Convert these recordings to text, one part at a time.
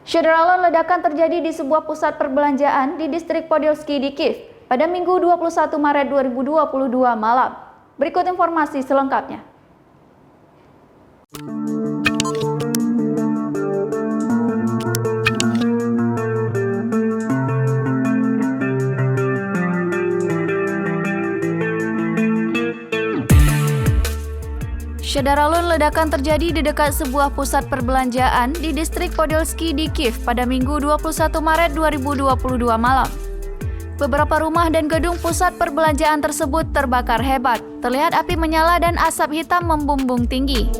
Syederalon ledakan terjadi di sebuah pusat perbelanjaan di distrik Podilsky di Kiev pada Minggu 21 Maret 2022 malam. Berikut informasi selengkapnya. Syederalon ledakan terjadi di dekat sebuah pusat perbelanjaan di distrik Podilsky di Kiev pada Minggu 21 Maret 2022 malam. Beberapa rumah dan gedung pusat perbelanjaan tersebut terbakar hebat. Terlihat api menyala dan asap hitam membumbung tinggi.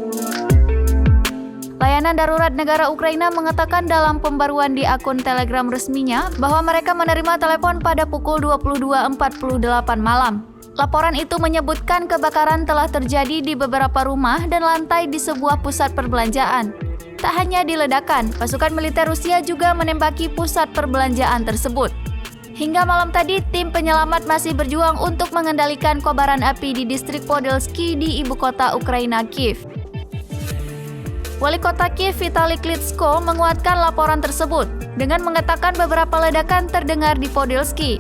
Layanan darurat negara Ukraina mengatakan dalam pembaruan di akun Telegram resminya bahwa mereka menerima telepon pada pukul 22.48 malam. Laporan itu menyebutkan kebakaran telah terjadi di beberapa rumah dan lantai di sebuah pusat perbelanjaan. Tak hanya di ledakan, pasukan militer Rusia juga menembaki pusat perbelanjaan tersebut. Hingga malam tadi, tim penyelamat masih berjuang untuk mengendalikan kobaran api di distrik Podilsky di ibu kota Ukraina, Kiev. Wali kota Kiev, Vitali Klitschko, menguatkan laporan tersebut dengan mengatakan beberapa ledakan terdengar di Podilsky.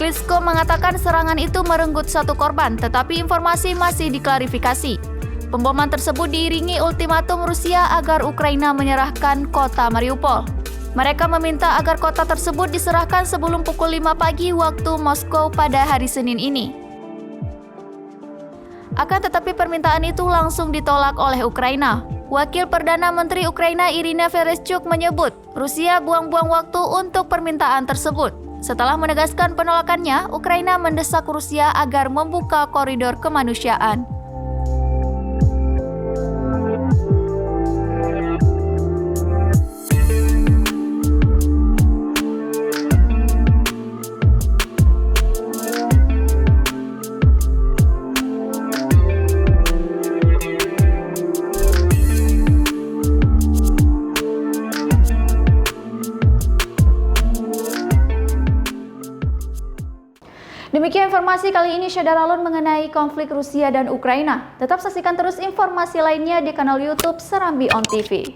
Klitschko mengatakan serangan itu merenggut satu korban, tetapi informasi masih diklarifikasi. Pemboman tersebut diiringi ultimatum Rusia agar Ukraina menyerahkan kota Mariupol. Mereka meminta agar kota tersebut diserahkan sebelum pukul 5 pagi waktu Moskow pada hari Senin ini. Akan tetapi permintaan itu langsung ditolak oleh Ukraina. Wakil Perdana Menteri Ukraina Irina Vereshchuk menyebut Rusia buang-buang waktu untuk permintaan tersebut. Setelah menegaskan penolakannya, Ukraina mendesak Rusia agar membuka koridor kemanusiaan. Demikian informasi kali ini Syederalon mengenai konflik Rusia dan Ukraina. Tetap saksikan terus informasi lainnya di kanal YouTube Serambi On TV.